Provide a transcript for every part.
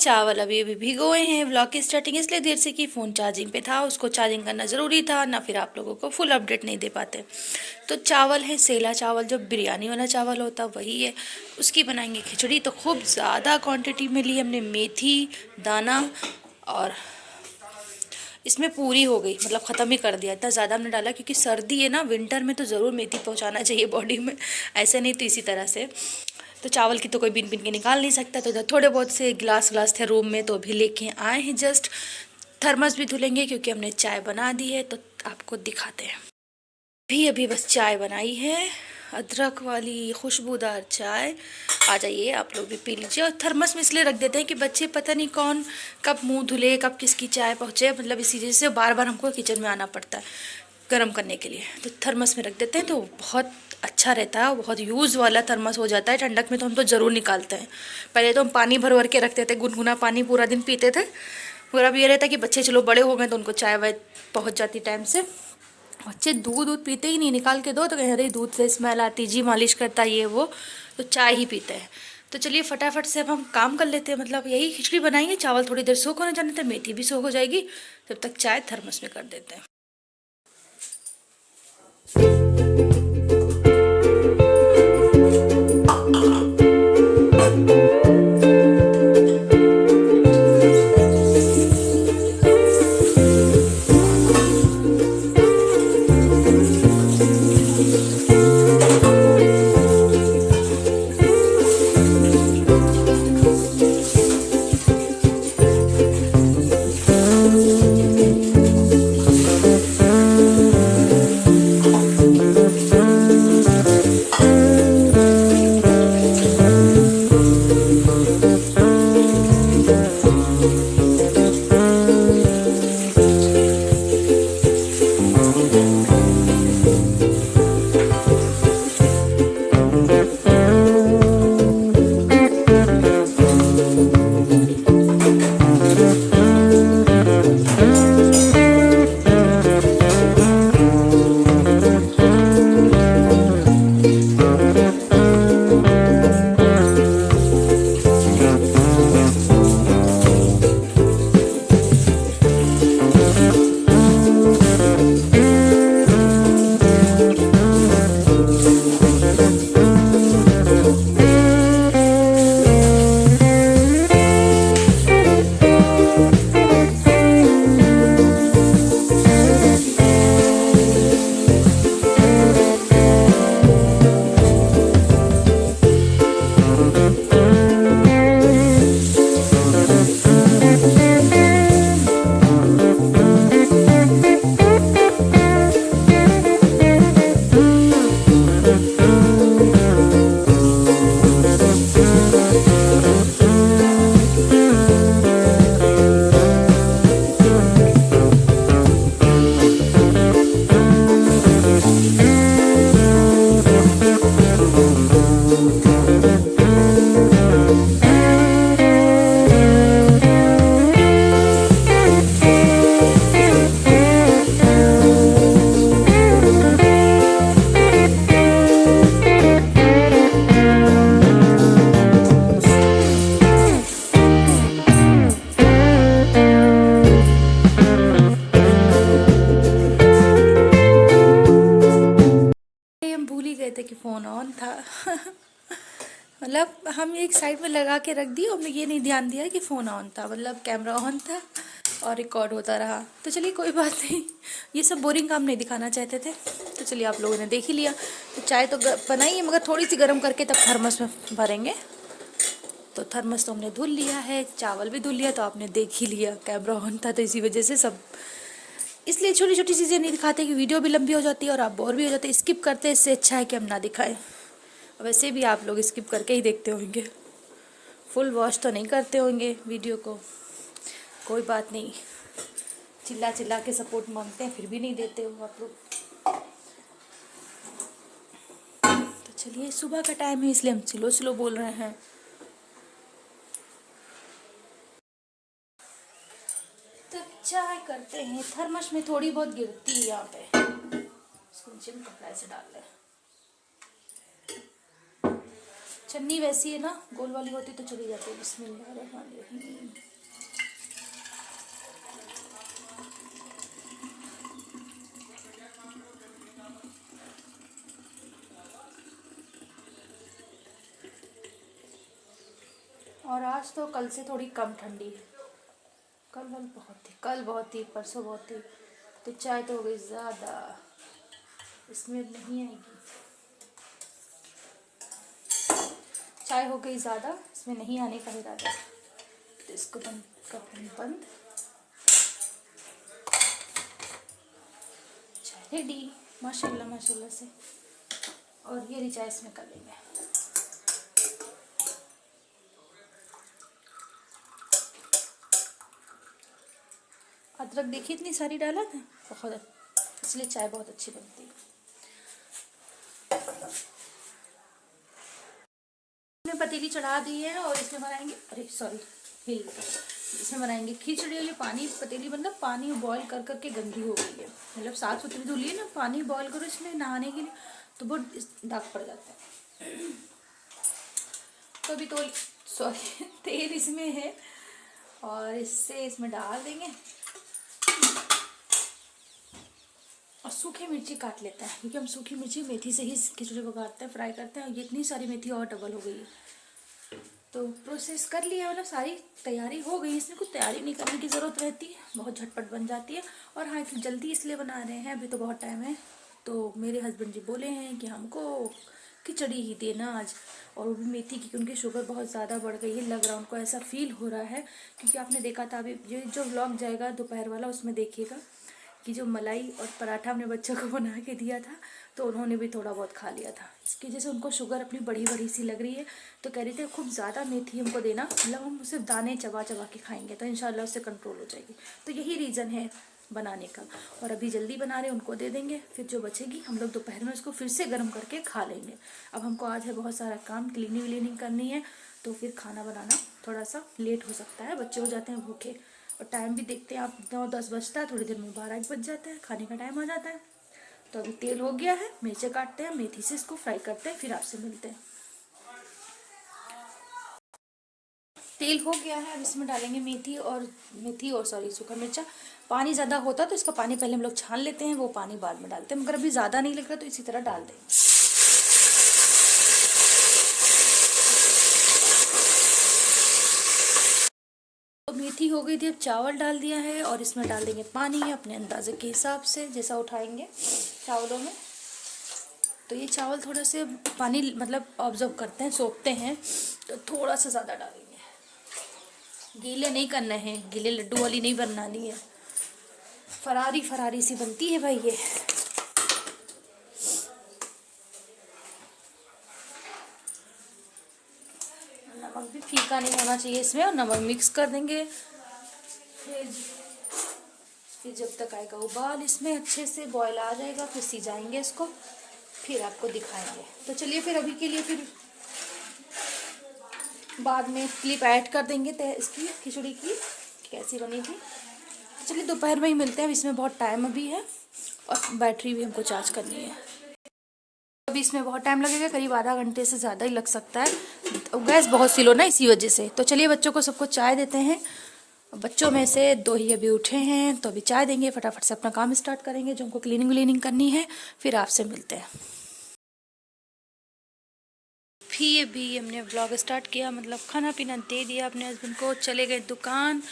चावल अभी अभी भिगोए हैं। व्लॉग की स्टार्टिंग इसलिए देर से की, फ़ोन चार्जिंग पे था, उसको चार्जिंग करना ज़रूरी था ना, फिर आप लोगों को फुल अपडेट नहीं दे पाते। तो चावल है सेला चावल, जो बिरयानी वाला चावल होता वही है, उसकी बनाएंगे खिचड़ी। तो खूब ज़्यादा क्वांटिटी में ली हमने मेथी दाना, और इसमें पूरी हो गई, मतलब ख़त्म ही कर दिया। इतना ज़्यादा हमने डाला क्योंकि सर्दी है ना, विंटर में तो ज़रूर मेथी पहुंचाना चाहिए बॉडी में, ऐसे नहीं तो इसी तरह से। तो चावल की तो कोई बिन बिन के निकाल नहीं सकता, तो इधर थोड़े बहुत से गिलास थे रूम में, तो अभी लेके आए हैं जस्ट। थर्मस भी धुलेंगे क्योंकि हमने चाय बना दी है, तो आपको दिखाते हैं। अभी अभी बस चाय बनाई है, अदरक वाली खुशबूदार चाय। आ जाइए आप लोग भी पी लीजिए। और थर्मस में इसलिए रख देते हैं कि बच्चे पता नहीं कौन कब मुंह धुले, कब किसकी चाय पहुँचे, मतलब इसी वजह से बार बार हमको किचन में आना पड़ता है गर्म करने के लिए। तो थर्मस में रख देते हैं तो बहुत अच्छा रहता है, बहुत यूज़ वाला थर्मस हो जाता है। ठंडक में तो हम तो ज़रूर निकालते हैं। पहले तो हम पानी भर भर के रखते थे, गुनगुना पानी पूरा दिन पीते थे। और अब ये रहता है कि बच्चे चलो बड़े हो गए तो उनको चाय वाय पहुँच जाती टाइम से। बच्चे दूध दूध पीते ही नहीं, निकाल के दो तो कहीं अरे दूध से स्मेल आती, जी मालिश करता ये वो, तो चाय ही पीते हैं। तो चलिए फटाफट से अब हम काम कर लेते हैं। मतलब यही खिचड़ी बनाएंगे, चावल थोड़ी देर सोख होने जाने थे, मेथी भी सोख हो जाएगी, तब तक चाय थर्मस में कर देते हैं। हम भूल ही गए थे कि फ़ोन ऑन था। मतलब हम एक साइड में लगा के रख दिए, हमने ये नहीं ध्यान दिया कि फ़ोन ऑन था, मतलब कैमरा ऑन था और रिकॉर्ड होता रहा। तो चलिए कोई बात नहीं, ये सब बोरिंग काम नहीं दिखाना चाहते थे, तो चलिए आप लोगों ने देख ही लिया। तो चाय तो बनाई है, मगर थोड़ी सी गर्म करके तब थर्मस में भरेंगे। तो थर्मस तो हमने धुल लिया है, चावल भी धुल लिया, तो आपने देख ही लिया कैमरा ऑन था, तो इसी वजह से सब, इसलिए छोटी छोटी चीज़ें नहीं दिखाते कि वीडियो भी लंबी हो जाती है और आप बोर भी हो जाते हैं। स्किप करते, इससे अच्छा है कि हम ना दिखाएं। वैसे भी आप लोग स्किप करके ही देखते होंगे, फुल वॉच तो नहीं करते होंगे वीडियो को। कोई बात नहीं, चिल्ला चिल्ला के सपोर्ट मांगते हैं फिर भी नहीं देते हो आप लोग। तो चलिए सुबह का टाइम है इसलिए हम स्लो स्लो बोल रहे हैं। तो चाय करते हैं, थर्मस में थोड़ी बहुत गिरती है यहाँ पे, इसको नीचे में कपड़ा से डाल लें। छन्नी वैसी है ना, गोल वाली होती तो चली जाती है। बिस्मिल्लाहिर्रहमानिर्रहीम। और आज तो कल से थोड़ी कम ठंडी है। कल बहुत थी, परसों बहुत थी। तो चाय तो हो गई ज़्यादा, इसमें नहीं आएगी। चाय हो गई ज़्यादा, इसमें नहीं आने का इरादा। तो इसको बंद करते हैं, बंद। चाय रेडी, माशाल्लाह माशाल्लाह से। और ये चाय इसमें कर लेंगे। अदरक देखिए इतनी सारी डाला था, बहुत, इसलिए चाय बहुत अच्छी बनती है। इसमें पतीली चढ़ा दी है और इसमें बनाएंगे, इसमें बनाएंगे खिचड़ी। ये पानी पतीली मतलब पानी बॉईल कर करके गंदी हो गई है, मतलब साफ सुथरी धुली है ना। पानी बॉईल करो इसमें नहाने के लिए तो बहुत दाग पड़ जाता है। तो अभी तो तेल इसमें है और इसमें डाल देंगे। और सूखी मिर्ची काट लेते हैं, क्योंकि हम सूखी मिर्ची मेथी से ही खिचड़ी पकाते हैं, फ्राई करते हैं। और ये इतनी सारी मेथी और डबल हो गई है। तो प्रोसेस कर लिया, मतलब सारी तैयारी हो गई। इसमें कुछ तैयारी नहीं करने की ज़रूरत रहती है, बहुत झटपट बन जाती है। और हाँ, जल्दी इसलिए बना रहे हैं, अभी तो बहुत टाइम है। तो मेरे हस्बैंड जी बोले हैं कि हमको खिचड़ी ही देना आज, और वो भी मेथी की, क्योंकि शुगर बहुत ज़्यादा बढ़ गई है। लग रहा है उनको, ऐसा फील हो रहा है। क्योंकि आपने देखा था अभी जो व्लॉग जाएगा दोपहर वाला, उसमें देखिएगा कि जो मलाई और पराठा हमने बच्चों को बना के दिया था, तो उन्होंने भी थोड़ा बहुत खा लिया था। इसकी वजह से उनको शुगर अपनी बड़ी बड़ी सी लग रही है। तो कह रहे थे खूब ज़्यादा मेथी हमको देना, मतलब हम सिर्फ दाने चबा चबा के खाएंगे तो इंशाल्लाह उससे कंट्रोल हो जाएगी। तो यही रीज़न है बनाने का। और अभी जल्दी बना रहे, उनको दे देंगे, फिर जो बचेगी हम लोग दोपहर में उसको फिर से गर्म करके खा लेंगे। अब हमको आज है बहुत सारा काम, क्लीनिंग करनी है, तो फिर खाना बनाना थोड़ा सा लेट हो सकता है। बच्चे हो जाते हैं भूखे, और टाइम भी देखते हैं आप, 9-10 बजता है, थोड़ी देर में 12-1 बज जाता है, खाने का टाइम आ जाता है। तो अभी तेल हो गया है, मिर्चे काटते हैं, मेथी से इसको फ्राई करते हैं, फिर आपसे मिलते हैं। तेल हो गया है, अब इसमें डालेंगे मेथी और सूखा मिर्चा। पानी ज़्यादा होता तो इसका पानी पहले हम लोग छान लेते हैं, वो पानी बाद में डालते हैं, मगर अभी ज़्यादा नहीं लग रहा तो इसी तरह डाल देंगे। तो मेथी हो गई थी, अब चावल डाल दिया है और इसमें डाल देंगे पानी अपने अंदाजे के हिसाब से, जैसा उठाएंगे चावलों में। तो ये चावल थोड़ा से पानी मतलब ऑब्जर्व करते हैं, सोखते हैं, तो थोड़ा सा ज़्यादा डालेंगे। गीले नहीं करना है, गीले लड्डू वाली नहीं बनानी है, फरारी सी बनती है भाई ये। नमक भी फीका नहीं होना चाहिए इसमें, और नमक मिक्स कर देंगे। फिर जब तक आएगा उबाल, इसमें अच्छे से बॉयल आ जाएगा, फिर सिजाएंगे इसको, फिर आपको दिखाएंगे। तो चलिए फिर अभी के लिए फिर बाद में क्लिप ऐड कर देंगे इसकी खिचड़ी की कैसी बनी थी। चलिए दोपहर में ही मिलते हैं, अब इसमें बहुत टाइम अभी है और बैटरी भी हमको चार्ज करनी है। अभी इसमें बहुत टाइम लगेगा, करीब आधा घंटे से ज़्यादा ही लग सकता है, गैस बहुत स्लो ना इसी वजह से। तो चलिए बच्चों को सबको चाय देते हैं। बच्चों में से 2 ही अभी उठे हैं, तो अभी चाय देंगे, फटाफट से अपना काम स्टार्ट करेंगे, जो हमको क्लीनिंग करनी है, फिर आपसे मिलते हैं। फिर अभी हमने व्लॉग स्टार्ट किया, मतलब खाना पीना दे दिया अपने हस्बैंड को, चले गए दुकान।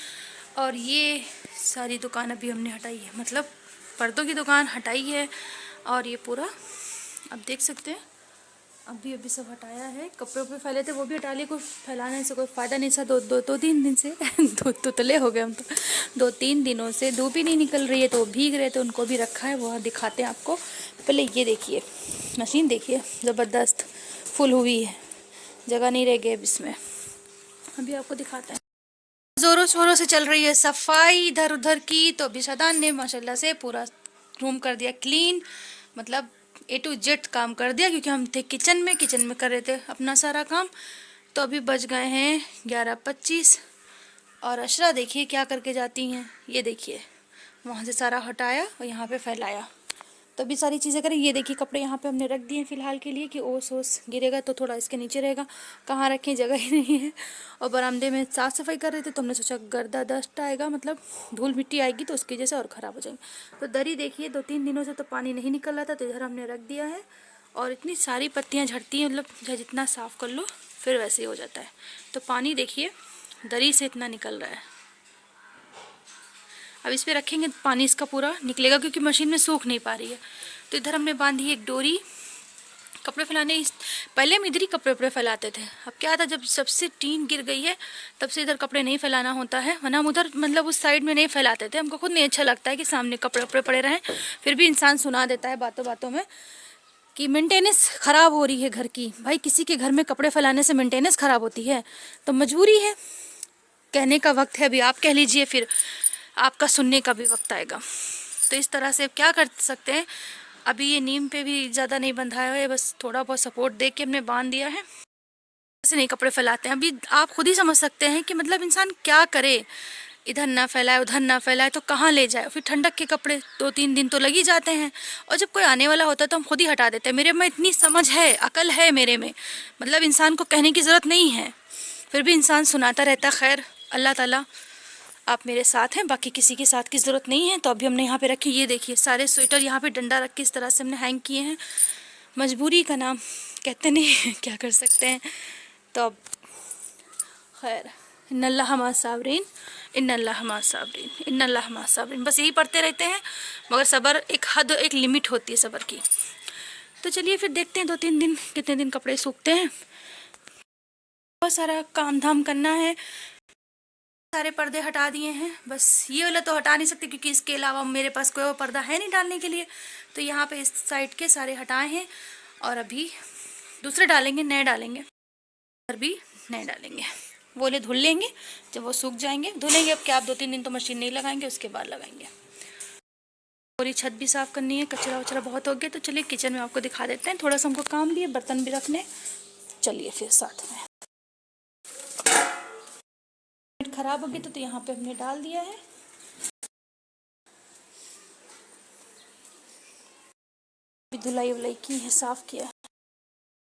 और ये सारी दुकान अभी हमने हटाई है, मतलब पर्दों की दुकान हटाई है। और ये पूरा अब देख सकते हैं, अभी सब हटाया है। कपड़े पे फैले थे वो भी हटा लिए, कोई फैलाने से कोई फ़ायदा नहीं था। 2-3 दिन से दो तुतले हो गए हम तो। 2-3 दिनों से धूप ही नहीं निकल रही है, तो भीग रहे थे, उनको भी रखा है, वो दिखाते हैं आपको। पहले ये देखिए मशीन, देखिए ज़बरदस्त फुल हुई है, जगह नहीं रह गई अब इसमें। अभी आपको दिखाते हैं, ज़ोरों शोरों से चल रही है सफाई इधर उधर की। तो अभी शदान ने माशाल्लाह से पूरा रूम कर दिया क्लीन, मतलब A to Z काम कर दिया, क्योंकि हम थे किचन में कर रहे थे अपना सारा काम। तो अभी बज गए हैं 11:25 और अशरा देखिए क्या करके जाती हैं। ये देखिए वहाँ से सारा हटाया और यहाँ पे फैलाया, तो अभी सारी चीज़ें करें। ये देखिए कपड़े यहाँ पे हमने रख दिए हैं फिलहाल के लिए कि ओस ओस गिरेगा तो थोड़ा इसके नीचे रहेगा, कहाँ रखें जगह ही नहीं है। और बरामदे में साफ़ सफाई कर रहे थे तो हमने सोचा गर्दा डस्ट आएगा, मतलब धूल मिट्टी आएगी तो उसकी वजह से और ख़राब हो जाएंगे। तो दरी देखिए 2-3 दिनों से तो पानी नहीं निकल रहा था, तो इधर हमने रख दिया है। और इतनी सारी पत्तियाँ झड़ती हैं, मतलब चाहे जितना साफ़ कर लो फिर वैसे ही हो जाता है। तो पानी देखिए दरी से इतना निकल रहा है। अब इस पे रखेंगे पानी इसका पूरा निकलेगा, क्योंकि मशीन में सूख नहीं पा रही है। तो इधर हमने बांधी एक डोरी कपड़े फैलाने। पहले हम इधर ही कपड़े फैलाते थे। अब क्या था, जब सबसे टीन गिर गई है तब से इधर कपड़े नहीं फैलाना होता है, वरना हम उधर मतलब उस साइड में नहीं फैलाते थे। हमको खुद नहीं अच्छा लगता है कि सामने कपड़े पड़े रहें। फिर भी इंसान सुना देता है बातों बातों में कि मेंटेनेंस ख़राब हो रही है घर की। भाई किसी के घर में कपड़े फैलाने से मेंटेनेंस ख़राब होती है? तो मजबूरी है, कहने का वक्त है। अभी आप कह लीजिए, फिर आपका सुनने का भी वक्त आएगा। तो इस तरह से क्या कर सकते हैं, अभी ये नीम पे भी ज़्यादा नहीं बंधाया है, बस थोड़ा बहुत सपोर्ट दे के हमने बांध दिया है। ऐसे नहीं कपड़े फैलाते हैं। अभी आप खुद ही समझ सकते हैं कि मतलब इंसान क्या करे, इधर ना फैलाए उधर ना फैलाए तो कहाँ ले जाए। फिर ठंडक के कपड़े 2-3 दिन तो लग ही जाते हैं, और जब कोई आने वाला होता है तो हम खुद ही हटा देते हैं। मेरे में इतनी समझ है, अकल है मेरे में, मतलब इंसान को कहने की ज़रूरत नहीं है, फिर भी इंसान सुनाता रहता। खैर अल्लाह ताला आप मेरे साथ हैं, बाकी किसी के साथ की ज़रूरत नहीं है। तो अभी हमने यहाँ पे रखे, ये देखिए सारे स्वेटर यहाँ पे डंडा रख के इस तरह से हमने हैंग किए हैं। मजबूरी का नाम कहते नहीं क्या कर सकते हैं। तो अब खैर इन्नल्लाह मा साबरीन, इन्नल्लाह मा साबरीन, इन्नल्लाह मा साबरीन, बस यही पढ़ते रहते हैं। मगर सब्र एक हद एक लिमिट होती है सब्र की। तो चलिए फिर देखते हैं 2-3 दिन कितने दिन कपड़े सूखते हैं। बहुत सारा काम धाम करना है। सारे पर्दे हटा दिए हैं, बस ये वाला तो हटा नहीं सकते क्योंकि इसके अलावा मेरे पास कोई और पर्दा है नहीं डालने के लिए। तो यहाँ पे इस साइड के सारे हटाए हैं, और अभी दूसरे डालेंगे, नए डालेंगे, और भी नए डालेंगे। वो ले धुल लेंगे, जब वो सूख जाएंगे धुलेंगे। अब क्या आप 2-3 दिन तो मशीन नहीं लगाएंगे, उसके बाद लगाएंगे। पूरी छत भी साफ़ करनी है, कचरा वचरा बहुत हो गया। तो चलिए किचन में आपको दिखा देते हैं, थोड़ा सा हमको काम भी है, बर्तन भी रखने। चलिए फिर साथ में। खराब हो गई तो यहाँ पे हमने डाल दिया है। धुलाई वुलाई की है, साफ़ किया।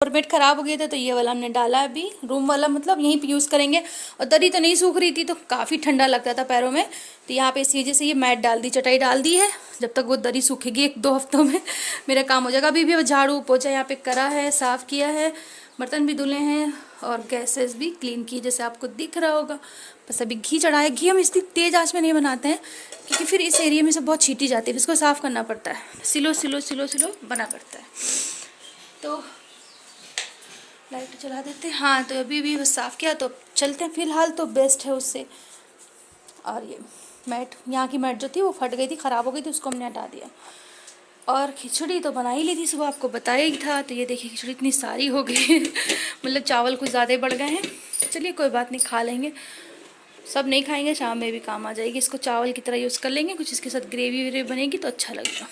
और बेड ख़राब हो गया था तो ये वाला हमने डाला अभी, रूम वाला, मतलब यहीं पे यूज़ करेंगे। और दरी तो नहीं सूख रही थी तो काफ़ी ठंडा लगता था पैरों में, तो यहाँ पे इसी वजह से ये मैट डाल दी, चटाई डाल दी है। जब तक वो दरी सूखेगी 1-2 हफ्तों में मेरा काम हो जाएगा। अभी भी झाड़ू पोछा यहाँ पे करा है, साफ़ किया है, बर्तन भी धुले हैं, और गैसेस भी क्लीन की जैसे आपको दिख रहा होगा। बस अभी घी चढ़ाया। घी हम इतनी तेज़ आँच में नहीं बनाते हैं क्योंकि फिर इस एरिया में से बहुत छीटी जाती है, फिर इसको साफ़ करना पड़ता है, सिलो सिलो सिलो सिलो बना पड़ता है। तो लाइट चला देते हैं। हाँ तो अभी भी बस साफ़ किया, तो चलते हैं फिलहाल तो बेस्ट है उससे। और ये मैट, यहाँ की मैट जो थी वो फट गई थी, ख़राब हो गई थी, उसको हमने हटा दिया। और खिचड़ी तो बना ही ली थी, सुबह आपको बताया ही था। तो ये देखिए खिचड़ी इतनी सारी हो गई मतलब चावल कुछ ज़्यादा बढ़ गए हैं। चलिए कोई बात नहीं, खा लेंगे, सब नहीं खाएंगे, शाम में भी काम आ जाएगी। इसको चावल की तरह यूज़ कर लेंगे, कुछ इसके साथ ग्रेवी व्रेवी बनेगी तो अच्छा लगेगा।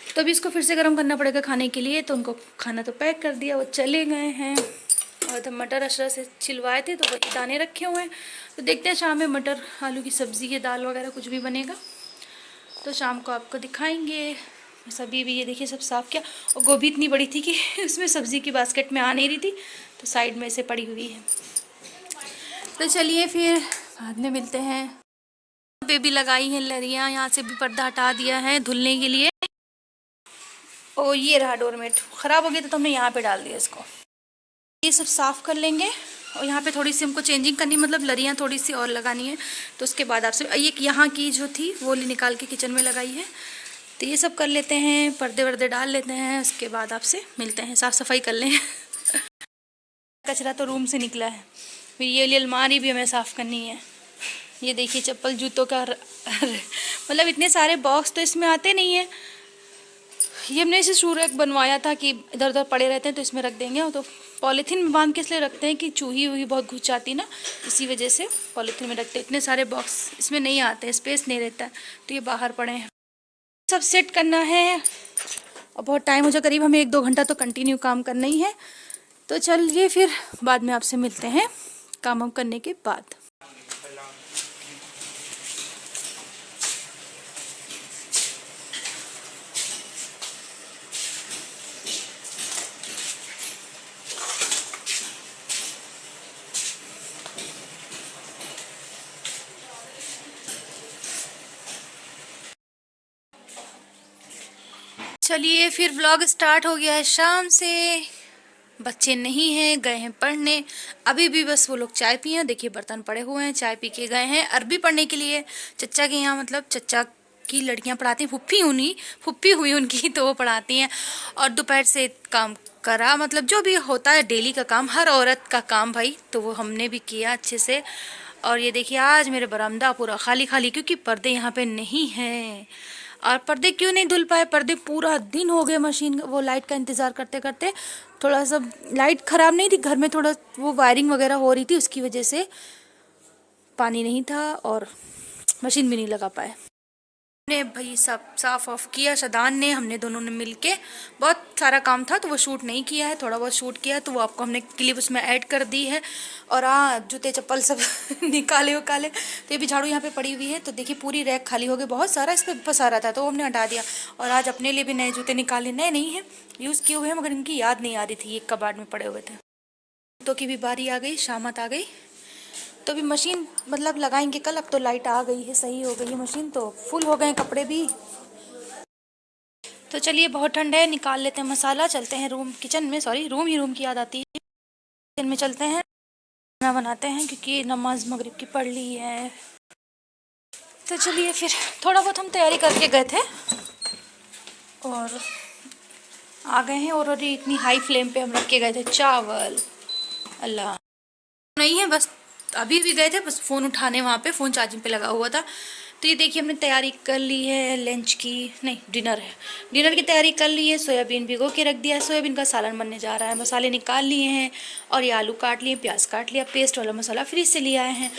तो अभी इसको फिर से गर्म करना पड़ेगा खाने के लिए। तो उनको खाना तो पैक कर दिया, वो चले गए हैं। और तो मटर अशरा से छिलवाए थे तो वही दाने रखे हुए हैं। तो देखते हैं शाम में मटर आलू की सब्ज़ी या दाल वगैरह कुछ भी बनेगा तो शाम को आपको दिखाएंगे। सभी भी ये देखिए सब साफ़ किया। और गोभी इतनी बड़ी थी कि उसमें सब्ज़ी की बास्केट में आ नहीं रही थी, तो साइड में से पड़ी हुई है। तो चलिए फिर बाद में मिलते हैं। पे भी लगाई हैं लरियाँ, यहाँ से भी पर्दा हटा दिया है धुलने के लिए। और ये रहा डोरमेट, ख़राब हो गया तो हमने यहाँ पे डाल दिया इसको। ये सब साफ़ कर लेंगे। और यहाँ पे थोड़ी सी हमको चेंजिंग करनी, मतलब लरियाँ थोड़ी सी और लगानी है। तो उसके बाद आपसे एक यहाँ की जो थी वो निकाल के किचन में लगाई है। तो ये सब कर लेते हैं, पर्दे वर्दे डाल लेते हैं, उसके बाद आपसे मिलते हैं। साफ़ सफाई कर लें कचरा तो रूम से निकला है। फिर ये अलमारी भी हमें साफ़ करनी है। ये देखिए चप्पल जूतों का मतलब इतने सारे बॉक्स तो इसमें आते नहीं हैं। ये हमने इसे शू रैक बनवाया था कि इधर उधर पड़े रहते हैं तो इसमें रख देंगे। और तो पॉलीथीन में बांध के इसलिए रखते हैं कि चूही वूही बहुत घुस जाती ना, इसी वजह से पॉलीथीन में रखते हैं। इतने सारे बॉक्स इसमें नहीं आते, स्पेस नहीं रहता है, तो ये बाहर पड़े हैं। सब सेट करना है और बहुत टाइम हो जाए, करीब हमें 1-2 घंटा तो कंटिन्यू काम करना ही है। तो चलिए फिर बाद में आपसे मिलते हैं काम वाम करने के बाद। चलिए फिर व्लॉग स्टार्ट हो गया है शाम से। बच्चे नहीं हैं, गए हैं पढ़ने। अभी भी बस वो लोग चाय पिए, देखिए बर्तन पड़े हुए हैं, चाय पी के गए हैं अरबी पढ़ने के लिए चच्चा के यहाँ। मतलब चच्चा की लड़कियाँ पढ़ाती हैं, फुप्पी हुई उनकी, तो वो पढ़ाती हैं। और दोपहर से काम करा, मतलब जो भी होता है डेली का काम, हर औरत का काम भाई, तो वो हमने भी किया अच्छे से। और ये देखिए आज मेरे बरामदा पूरा खाली खाली, क्योंकि पर्दे यहाँ पे नहीं हैं। और पर्दे क्यों नहीं धुल पाए, पर्दे पूरा दिन हो गए मशीन वो लाइट का इंतज़ार करते करते। थोड़ा सा लाइट ख़राब नहीं थी घर में, थोड़ा वो वायरिंग वगैरह हो रही थी, उसकी वजह से पानी नहीं था और मशीन भी नहीं लगा पाए। ने भाई सब साफ ऑफ किया शदान ने, हमने दोनों ने मिलके। बहुत सारा काम था तो वो शूट नहीं किया है, थोड़ा बहुत शूट किया है, तो वो आपको हमने क्लिप उसमें ऐड कर दी है। और हाँ, जूते चप्पल सब निकाले उकाले, तो ये भी झाड़ू यहाँ पे पड़ी हुई है। तो देखिए पूरी रैक खाली हो गई, बहुत सारा इस पर पसारा था तो हमने हटा दिया। और आज अपने लिए भी नए जूते निकाले, नए नहीं है, यूज़ किए हुए हैं, मगर इनकी याद नहीं आ रही थी, एक कबाड़ में पड़े हुए थे। जूतों की भी बारी आ गई, शामत आ गई, तो भी मशीन मतलब लगाएंगे कल। अब तो लाइट आ गई है, सही हो गई है मशीन, तो फुल हो गए कपड़े भी। तो चलिए बहुत ठंड है, निकाल लेते हैं मसाला, चलते हैं रूम किचन में, सॉरी रूम की याद आती है। किचन में चलते हैं, खाना बनाते हैं, क्योंकि नमाज मगरिब की पढ़ ली है। तो चलिए फिर थोड़ा बहुत हम तैयारी करके गए थे और आ गए हैं। और इतनी हाई फ्लेम पे हम रख के गए थे चावल, अल्लाह नहीं है बस। अभी भी गए थे, बस फ़ोन उठाने, वहाँ पे फ़ोन चार्जिंग पे लगा हुआ था। तो ये देखिए हमने तैयारी कर ली है लंच की, नहीं डिनर है, डिनर की तैयारी कर ली है। सोयाबीन भिगो के रख दिया है, सोयाबीन का सालन बनने जा रहा है। मसाले निकाल लिए हैं और ये आलू काट लिए, प्याज काट लिया, पेस्ट वाला मसाला फ्रीज से ले आए हैं।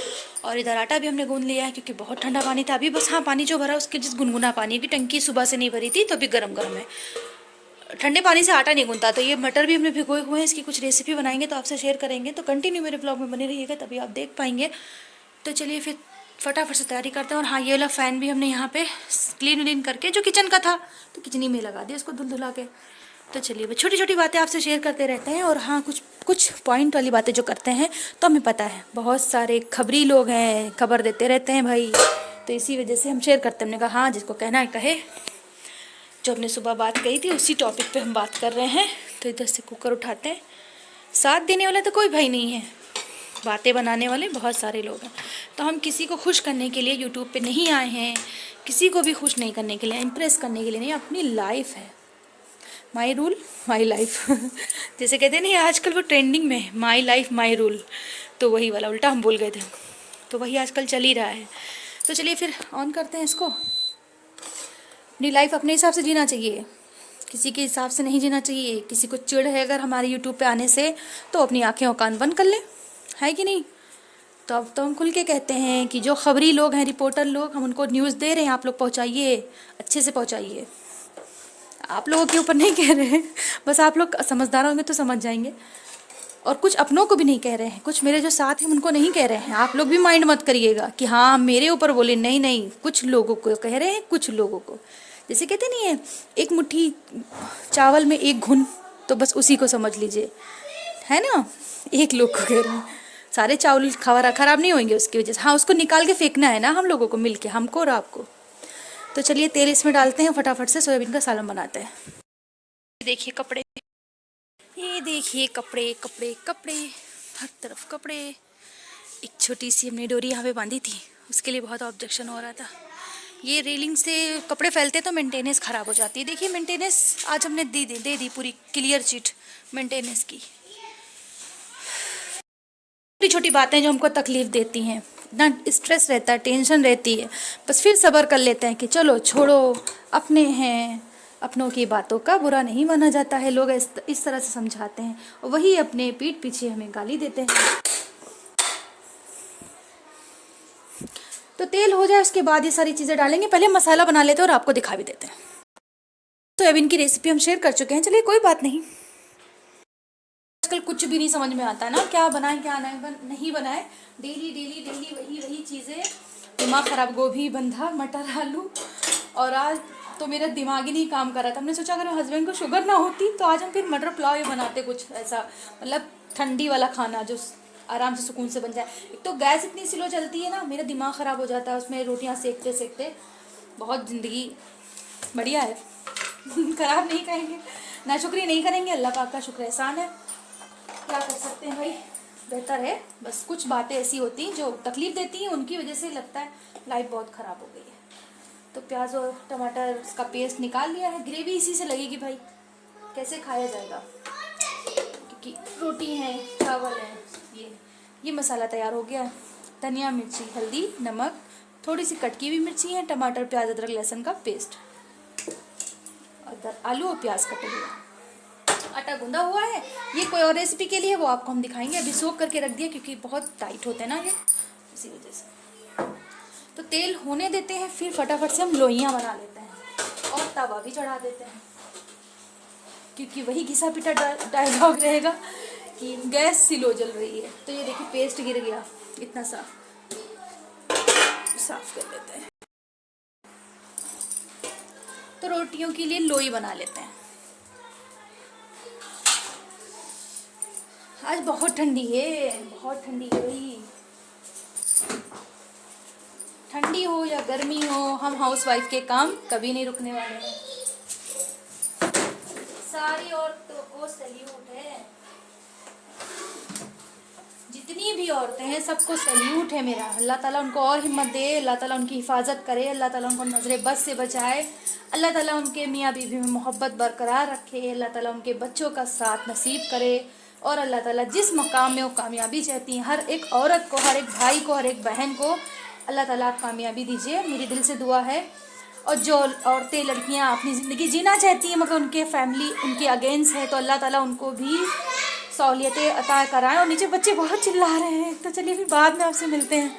और इधर आटा भी हमने गूंद लिया है, क्योंकि बहुत ठंडा पानी था अभी। बस हाँ, पानी जो भरा उसके जिस गुनगुना पानी की टंकी सुबह से नहीं भरी थी, तो अभी गर्म गर्म है। ठंडे पानी से आटा नहीं गूंथता। तो ये मटर भी हमने भिगोए हुए हैं, इसकी कुछ रेसिपी बनाएंगे तो आपसे शेयर करेंगे, तो कंटिन्यू मेरे ब्लॉग में बने रहिएगा, तभी आप देख पाएंगे। तो चलिए फिर फटाफट से तैयारी करते हैं। और हाँ, ये वाला फ़ैन भी हमने यहाँ पे क्लीन करके, जो किचन का था, तो किचन ही में लगा दिया इसको धुला के। तो चलिए छोटी छोटी बातें आपसे शेयर करते रहते हैं। और हाँ, कुछ पॉइंट वाली बातें जो करते हैं, तो हमें पता है बहुत सारे खबरी लोग हैं, खबर देते रहते हैं भाई, तो इसी वजह से हम शेयर करते हैं। हमने कहा हाँ, जिसको कहना है कहे। जो हमने सुबह बात कही थी उसी टॉपिक पे हम बात कर रहे हैं। तो इधर से कुकर उठाते हैं। साथ देने वाला तो कोई भाई नहीं है, बातें बनाने वाले बहुत सारे लोग हैं। तो हम किसी को खुश करने के लिए यूट्यूब पे नहीं आए हैं, किसी को भी खुश नहीं करने के लिए, इम्प्रेस करने के लिए नहीं। अपनी लाइफ है, माई रूल माई लाइफ जैसे कहते हैं नहीं, आजकल वो ट्रेंडिंग में है, माई लाइफ माई रूल, तो वही वाला उल्टा हम बोल गए थे, तो वही आजकल चल ही रहा है। तो चलिए फिर ऑन करते हैं इसको। अपनी लाइफ अपने हिसाब से जीना चाहिए, किसी के हिसाब से नहीं जीना चाहिए। किसी को चिढ़ है अगर हमारे यूट्यूब पे आने से, तो अपनी आंखें और कान बंद कर ले, है कि नहीं। तो अब तो हम खुल के कहते हैं कि जो खबरी लोग हैं, रिपोर्टर लोग, हम उनको न्यूज़ दे रहे हैं, आप लोग पहुंचाइए, अच्छे से पहुंचाइए। आप लोगों के ऊपर नहीं कह रहे हैं, बस आप लोग समझदार होंगे तो समझ जाएंगे। और कुछ अपनों को भी नहीं कह रहे हैं, कुछ मेरे जो साथ हैं उनको नहीं कह रहे हैं। आप लोग भी माइंड मत करिएगा कि हाँ मेरे ऊपर बोले, नहीं नहीं, कुछ लोगों को कह रहे हैं, कुछ लोगों को। जैसे कहते नहीं है, एक मुट्ठी चावल में एक घुन, तो बस उसी को समझ लीजिए, है ना। एक लोग को कह रहे हैं, सारे चावल खराब नहीं होंगे उसकी वजह से। हाँ, उसको निकाल के फेंकना है ना हम लोगों को मिल के, हमको और आपको। तो चलिए तेल इसमें डालते हैं, फटाफट से सोयाबीन का सालन बनाते हैं। देखिए कपड़े, ये देखिए कपड़े कपड़े कपड़े, हर तरफ कपड़े। एक छोटी सी हमने डोरी यहाँ पे बांधी थी, उसके लिए बहुत ऑब्जेक्शन हो रहा था। ये रेलिंग से कपड़े फैलते तो मेंटेनेंस ख़राब हो जाती है। देखिए मेंटेनेंस आज हमने दे दी पूरी क्लियर चिट मेंटेनेंस की। छोटी छोटी बातें जो हमको तकलीफ़ देती हैं, इतना स्ट्रेस रहता है, टेंशन रहती है, बस फिर सब्र कर लेते हैं कि चलो छोड़ो, अपने हैं, अपनों की बातों का बुरा नहीं माना जाता है। लोग इस तरह से समझाते हैं, और वही अपने पीठ पीछे हमें गाली देते हैं। तो तेल हो जाए उसके बाद ये सारी चीज़ें डालेंगे, पहले मसाला बना लेते हैं और आपको दिखा भी देते हैं। सोयाबीन की रेसिपी हम शेयर कर चुके हैं, चलिए कोई बात नहीं। आजकल कुछ भी नहीं समझ में आता है ना, क्या बनाए क्या नहीं बनाए, डेली डेली डेली वही चीज़ें, दिमाग ख़राब। गोभी बंधा, मटर आलू, और आज तो मेरा दिमाग ही नहीं काम कर रहा था। हमने सोचा अगर हस्बैंड को शुगर ना होती तो आज हम फिर मटर पुलाव ही बनाते, कुछ ऐसा मतलब ठंडी वाला खाना जो आराम से सुकून से बन जाए। एक तो गैस इतनी स्लो चलती है ना, मेरा दिमाग ख़राब हो जाता है उसमें रोटियां सेकते सेकते। बहुत ज़िंदगी बढ़िया है। खराब नहीं खाएंगे, नाशुक्री नहीं करेंगे, अल्लाह पाक का शुक्र एहसान है, क्या कर सकते हैं भाई, बेहतर है। बस कुछ बातें ऐसी होती हैं जो तकलीफ देती हैं, उनकी वजह से लगता है लाइफ बहुत ख़राब हो गई है। तो प्याज और टमाटर का पेस्ट निकाल लिया है, ग्रेवी इसी से लगेगी भाई, कैसे खाया जाएगा, क्योंकि रोटी है, चावल है। ये मसाला तैयार हो गया। धनिया, मिर्ची, हल्दी, नमक, थोड़ी सी कटकी हुई मिर्ची है, टमाटर, प्याज, अदरक, लहसुन का पेस्ट, आलू और प्याज कटे हुए। आटा गूंदा हुआ है। ये कोई और रेसिपी के लिए वो आपको हम दिखाएंगे, अभी सोख करके रख दिया क्योंकि बहुत टाइट होते हैं ना ये, इसी वजह से। तो तेल होने देते हैं, फिर फटाफट से हम लोइयाँ बना लेते हैं और तवा भी चढ़ा देते हैं, क्योंकि वही घिसा पिटा डायलॉग रहेगा कि गैस स्लो जल रही है। तो ये देखिए पेस्ट गिर गया, इतना साफ कर लेते हैं। तो रोटियों के लिए लोई बना लेते हैं। आज बहुत ठंडी है, बहुत ठंडी है भाई, ठंडी हो या गर्मी हो, हम हाउसवाइफ के काम कभी नहीं रुकने वाले हैं। सारी औरतों को सैल्यूट है, जितनी भी औरतें हैं सबको सैल्यूट है मेरा। अल्लाह ताला उनको और हिम्मत दे, अल्लाह ताला उनकी हिफाजत करे, अल्लाह ताला उनको नजरे बद से बचाए, अल्लाह ताला उनके मियाँ बीवी में मोहब्बत बरकरार रखे, अल्लाह ताला उनके बच्चों का साथ नसीब करे, और अल्लाह ताला जिस मकाम में वो कामयाबी चाहती हैं, हर एक औरत को, हर एक भाई को, हर एक बहन को अल्लाह ताला आप कामयाबी दीजिए, मेरी दिल से दुआ है। और जो औरतें, लड़कियां अपनी ज़िंदगी जीना चाहती हैं मगर उनके फैमिली उनके अगेंस्ट है, तो अल्लाह ताला उनको भी सहूलियतें अता कराएं। और नीचे बच्चे बहुत चिल्ला रहे हैं, तो चलिए फिर बाद में आपसे मिलते हैं।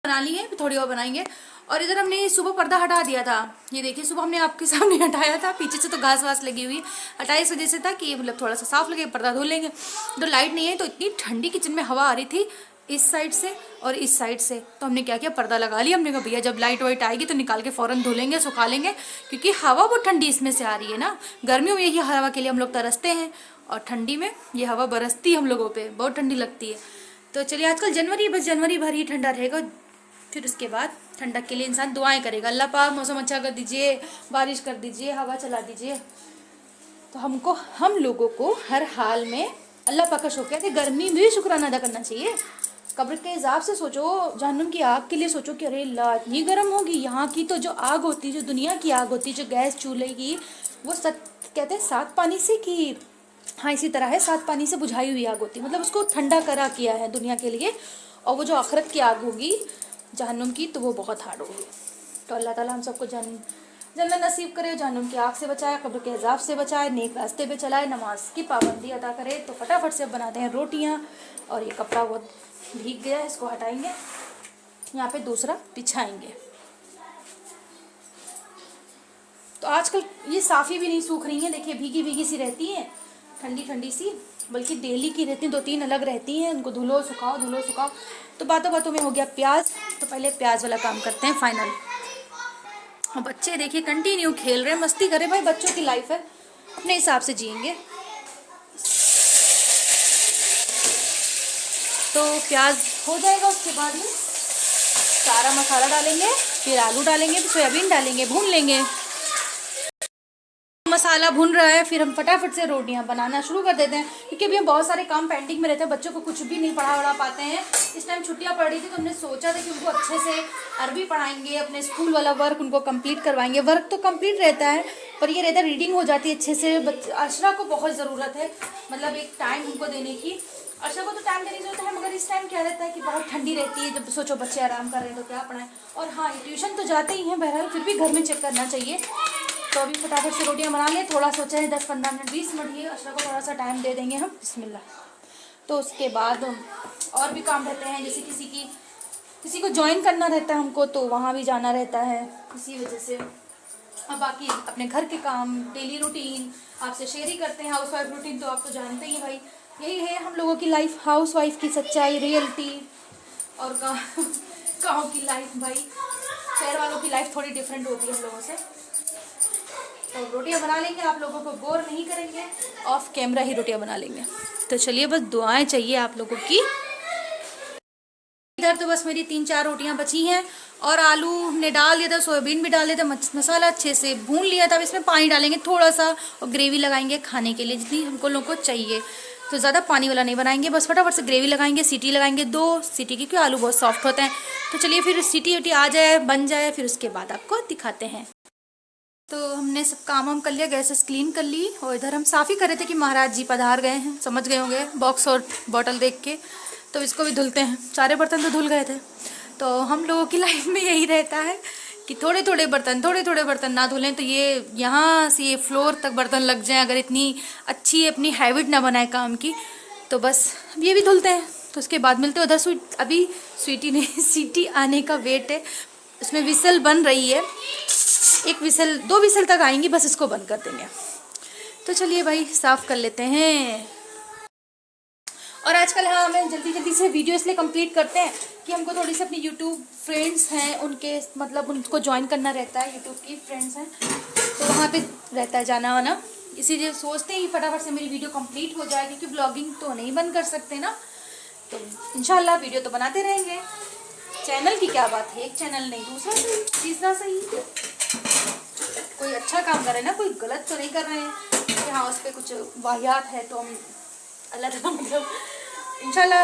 बना ली है, थोड़ी और बनाएंगे। और इधर हमने सुबह पर्दा हटा दिया था, ये देखिए सुबह हमने आपके सामने हटाया था, पीछे से तो घास वास लगी हुई हटाई इस वजह से था कि मतलब थोड़ा सा साफ लगे, पर्दा धो लेंगे। तो लाइट नहीं है, तो इतनी ठंडी किचन में हवा आ रही थी इस साइड से और इस साइड से, तो हमने क्या किया, पर्दा लगा लिया। हमने कहा भैया जब लाइट वाइट आएगी तो निकाल के फ़ौरन धो लेंगे, सुखा लेंगे, क्योंकि हवा बहुत ठंडी इसमें से आ रही है ना। गर्मियों में यही हवा के लिए हम लोग तरसते हैं, और ठंडी में ये हवा बरसती है हम लोगों पे, बहुत ठंडी लगती है। तो चलिए आजकल जनवरी, बस जनवरी भर ही ठंडा रहेगा, फिर उसके बाद ठंडक के लिए इंसान दुआएं करेगा, अल्लाह पाक मौसम अच्छा कर दीजिए, बारिश कर दीजिए, हवा चला दीजिए। तो हम लोगों को हर हाल में अल्लाह पाक का शुक्र है, गर्मी में भी शुक्राना अदा करना चाहिए। कब्र के हिसाब से सोचो, जहन्नुम की आग के लिए सोचो कि अरे अल्लाह इतनी गर्म होगी। यहाँ की तो जो आग होती है, जो दुनिया की आग होती है, जो गैस चूल्हे की, वो कहते हैं 7 पानी से की, हाँ इसी तरह है, 7 पानी से बुझाई हुई आग होती है, मतलब उसको ठंडा करा किया है दुनिया के लिए। और वो जो आखिरत की आग होगी जहन्नुम की, तो वो बहुत हार्ड होगी। तो अल्लाह ताला हम सबको जन्नत नसीब करे, जहन्नुम की आग से बचाए, कब्र के अज़ाब से बचाए, नेक रास्ते पे चलाए, नमाज की पाबंदी अदा करे। तो फटाफट से बनाते हैं रोटियां। और ये कपड़ा बहुत भीग गया है, इसको हटाएंगे, यहाँ पे दूसरा बिछाएंगे। तो आजकल ये साफ़ी भी नहीं सूख रही हैं, देखिए भीगी भीगी सी रहती हैं, ठंडी ठंडी सी, बल्कि डेली की रहती हैं, 2-3 अलग रहती हैं, उनको धुलो सुखाओ धुलो सुखाओ। तो बातों बातों में हो गया प्याज, तो पहले प्याज वाला काम करते हैं फाइनल। और बच्चे देखिए कंटिन्यू खेल रहे हैं, मस्ती कर रहे हैं, भाई बच्चों की लाइफ है, अपने हिसाब से जिएंगे। तो प्याज हो जाएगा, उसके बाद में सारा मसाला डालेंगे, फिर आलू डालेंगे, फिर सोयाबीन डालेंगे, भून लेंगे। मसाला भुन रहा है, फिर हम फटाफट से रोटियां बनाना शुरू कर देते हैं, क्योंकि अभी हम बहुत सारे काम पेंडिंग में रहते हैं, बच्चों को कुछ भी नहीं पढ़ा पाते हैं। इस टाइम छुट्टियां पड़ रही थी, तो हमने सोचा था कि उनको अच्छे से अरबी पढ़ाएंगे, अपने स्कूल वाला वर्क उनको कंप्लीट करवाएंगे। वर्क तो कंप्लीट रहता है, पर ये रहता है रीडिंग हो जाती है अच्छे से। अशरा को बहुत ज़रूरत है, मतलब एक टाइम उनको देने की। अशरा को तो टाइम देने की जरूरत है, मगर इस टाइम क्या रहता है कि बहुत ठंडी रहती है, जब सोचो बच्चे आराम कर रहे हैं तो क्या पढ़ाएं। और हाँ, ट्यूशन तो जाते ही हैं, बहरहाल फिर भी घर में चेक करना चाहिए। तो अभी फटाफट से रोटियां बना लें, थोड़ा सोचा है 10-15 मिनट 20 मिनट, ये अशरा को थोड़ा सा टाइम दे देंगे हम, बिस्मिल्लाह। तो उसके बाद और भी काम रहते हैं, जैसे किसी को ज्वाइन करना रहता है हमको, तो वहाँ भी जाना रहता है, इसी वजह से। अब बाकी अपने घर के काम, डेली रूटीन आपसे शेयर ही करते हैं। हाउसवाइफ रूटीन तो आप तो जानते ही भाई, यही है हम लोगों की लाइफ, हाउसवाइफ की सच्चाई, रियलिटी। और गाँव की लाइफ भाई, शहर वालों की लाइफ थोड़ी डिफरेंट होती है हम लोगों से। तो रोटियां बना लेंगे, आप लोगों को बोर नहीं करेंगे, ऑफ कैमरा ही रोटियां बना लेंगे। तो चलिए बस दुआएं चाहिए आप लोगों की। इधर तो बस मेरी 3-4 रोटियां बची हैं और आलू हमने डाल दिया था, सोयाबीन भी डाल दिया था, मसाला अच्छे से भून लिया था। अब इसमें पानी डालेंगे थोड़ा सा और ग्रेवी लगाएंगे खाने के लिए जितनी हमको लोगों को चाहिए। तो ज़्यादा पानी वाला नहीं बनाएंगे, बस फटाफट से ग्रेवी लगाएंगे, सीटी लगाएंगे 2 सीटी की, क्योंकि आलू बहुत सॉफ्ट होते हैं। तो चलिए फिर सीटी उटी आ जाए, बन जाए, फिर उसके बाद आपको दिखाते हैं। तो हमने सब काम वाम कर लिया, गैसेस क्लीन कर ली और इधर हम साफ़ ही कर रहे थे कि महाराज जी पधार गए हैं, समझ गए होंगे बॉक्स और बॉटल देख के। तो इसको भी धुलते हैं, सारे बर्तन तो धुल गए थे। तो हम लोगों की लाइफ में यही रहता है कि थोड़े थोड़े बर्तन ना धुलें तो ये यहाँ से ये फ्लोर तक बर्तन लग जाएं, अगर इतनी अच्छी अपनी हैबिट ना बनाए काम की। तो बस ये भी धुलते हैं, तो उसके बाद मिलते हैं। उधर अभी स्वीटी ने सीटी आने का वेट है, उसमें विसल बन रही है, 1 विसल 2 विसल तक आएंगी, बस इसको बंद कर देंगे। तो चलिए भाई साफ़ कर लेते हैं। और आजकल हाँ हमें जल्दी से वीडियो इसलिए कंप्लीट करते हैं कि हमको थोड़ी सी अपनी यूट्यूब फ्रेंड्स हैं उनके मतलब उनको ज्वाइन करना रहता है, यूट्यूब की फ्रेंड्स हैं तो वहाँ पे रहता है जाना वाना, इसीलिए सोचते ही फटाफट से मेरी वीडियो कंप्लीट हो जाए, क्योंकि ब्लॉगिंग तो नहीं बंद कर सकते ना। तो इंशाल्लाह वीडियो तो बनाते रहेंगे। चैनल की क्या बात है, एक चैनल नहीं दूसरा सही तीसरा सही, कोई अच्छा काम कर रहे हैं ना, कोई गलत तो नहीं कर रहे हैं कि हाँ उस पर कुछ वाहियात है तो हम अल्लाह ताला मतलब इंशाल्लाह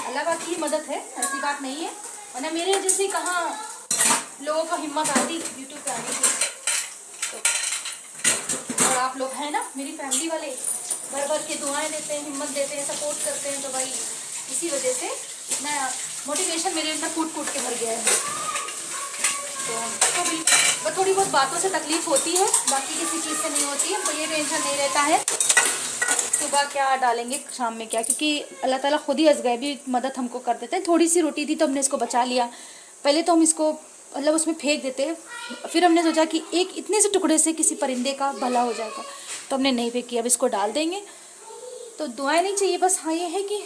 अल्लाह पाक की मदद है, ऐसी बात नहीं है। वरना मेरे जैसे कहाँ लोगों को हिम्मत आती यूट्यूब पे आने की। तो और आप लोग हैं ना मेरी फैमिली वाले, भर भर के दुआएं देते हैं, हिम्मत देते हैं, सपोर्ट करते हैं। तो भाई इसी वजह से इतना मोटिवेशन मेरे अंदर कूट के भर गया है। तो भी बस थोड़ी बहुत बातों से तकलीफ होती है, बाकी किसी चीज़ से नहीं होती है। तो ये टेंशन नहीं रहता है सुबह क्या डालेंगे शाम में क्या, क्योंकि अल्लाह ताला खुद ही हंस गए, भी मदद हमको कर देते हैं। थोड़ी सी रोटी थी तो हमने इसको बचा लिया। पहले तो हम इसको मतलब उसमें फेंक देते, फिर हमने सोचा कि एक इतने से टुकड़े से किसी परिंदे का भला हो जाएगा, तो हमने नहीं फेंकी, अब इसको डाल देंगे। तो दुआएं नहीं चाहिए, बस हाँ ये है कि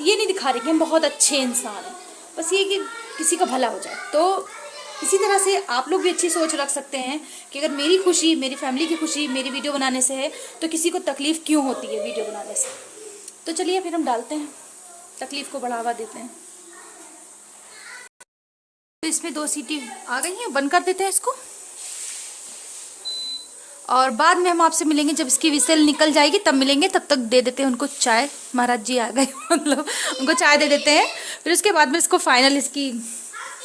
ये नहीं दिखा रहे कि हम बहुत अच्छे इंसान हैं, बस ये कि किसी का भला हो जाए। तो इसी तरह से आप लोग भी अच्छी सोच रख सकते हैं कि अगर मेरी खुशी, मेरी फैमिली की खुशी मेरी वीडियो बनाने से है तो किसी को तकलीफ़ क्यों होती है वीडियो बनाने से। तो चलिए फिर हम डालते हैं, तकलीफ़ को बढ़ावा देते हैं। तो इसमें 2 सीटी आ गई हैं, बंद कर देते हैं इसको। और बाद में हम आपसे मिलेंगे जब इसकी विसल निकल जाएगी, तब मिलेंगे। तब तक दे देते हैं उनको चाय, महाराज जी आ गए मतलब उनको चाय दे देते हैं। फिर उसके बाद में इसको फाइनल इसकी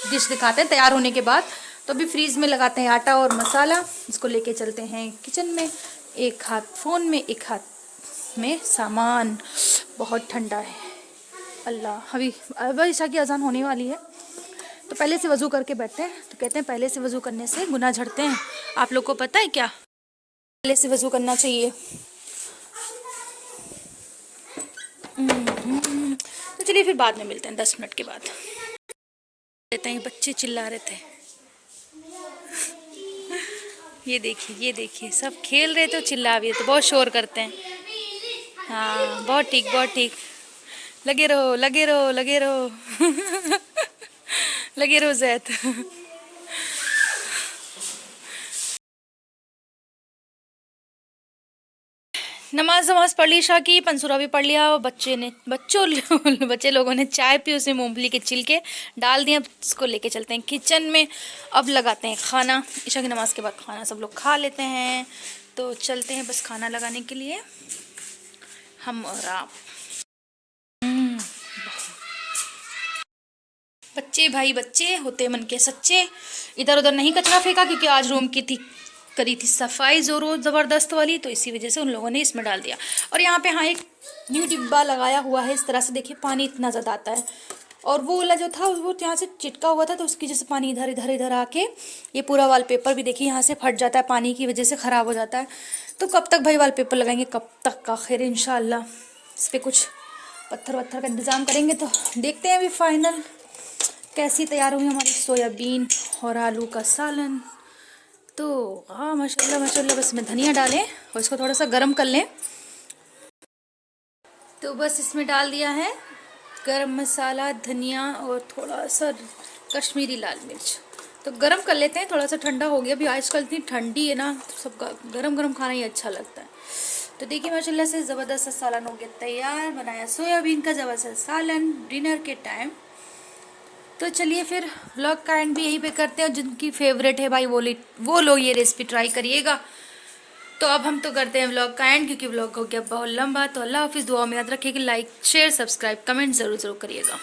डिश दिखाते हैं तैयार होने के बाद। तो अभी फ्रीज़ में लगाते हैं आटा और मसाला, इसको लेके चलते हैं किचन में। एक हाथ फ़ोन में, एक हाथ में सामान। बहुत ठंडा है अल्लाह। अभी ईशा की अजान होने वाली है, तो पहले से वज़ू करके बैठते हैं। तो कहते हैं पहले से वज़ू करने से गुनाह झड़ते हैं। आप लोग को पता है क्या, पहले से वज़ू करना चाहिए। तो चलिए फिर बाद में मिलते हैं 10 मिनट के बाद। कहते हैं बच्चे चिल्ला रहे थे, ये देखिए सब खेल रहे थे, चिल्ला भी रहे थे, बहुत शोर करते हैं। हाँ बहुत ठीक लगे रहो लगे रहो लगे रहो जैद। नमाज पढ़ ली, ईशा की पंसुरा भी पढ़ लिया। और बच्चे लोगों ने चाय पी, उसमें मूंगफली के छिलके डाल दिए। अब इसको लेके चलते हैं किचन में, अब लगाते हैं खाना। ईशा की नमाज के बाद खाना सब लोग खा लेते हैं, तो चलते हैं बस खाना लगाने के लिए हम और आप। बच्चे होते मन के सच्चे। इधर उधर नहीं कचरा फेंका, क्योंकि आज रूम की करी थी सफाई ज़ोरों ज़बरदस्त वाली, तो इसी वजह से उन लोगों ने इसमें डाल दिया। और यहाँ पे हाँ एक न्यू डिब्बा लगाया हुआ है इस तरह से, देखिए पानी इतना ज़्यादा आता है। और वो वाला जो था वो यहाँ से चिटका हुआ था, तो उसकी वजह से पानी इधर आके ये पूरा वॉलपेपर भी देखिए यहाँ से फट जाता है, पानी की वजह से ख़राब हो जाता है। तो कब तक भाई वॉलपेपर लगाएंगे, कब तक का खैर। इंशाल्लाह इस पर कुछ पत्थर वत्थर का इंतज़ाम करेंगे। तो देखते हैं अभी फाइनल कैसी तैयार हुई हमारी सोयाबीन और आलू का सालन। तो हाँ माशाल्लाह बस इसमें धनिया डालें और इसको थोड़ा सा गरम कर लें। तो बस इसमें डाल दिया है गरम मसाला, धनिया और थोड़ा सा कश्मीरी लाल मिर्च। तो गरम कर लेते हैं, थोड़ा सा ठंडा हो गया। अभी आजकल इतनी ठंडी है ना, तो सबका गरम खाना ही अच्छा लगता है। तो देखिए माशाल्लाह से ज़बरदस्त सालन हो गया तैयार। बनाया सोयाबीन का ज़बरदस्त सालन डिनर के टाइम। तो चलिए फिर व्लॉग का एंड भी यहीं पे करते हैं। जिनकी फेवरेट है भाई वो लोग ये रेसिपी ट्राई करिएगा। तो अब हम तो करते हैं व्लॉग का एंड, क्योंकि व्लॉग हो गया बहुत लंबा। तो अल्लाह हाफिज़, दुआ में याद रखिए कि लाइक शेयर सब्सक्राइब कमेंट ज़रूर करिएगा।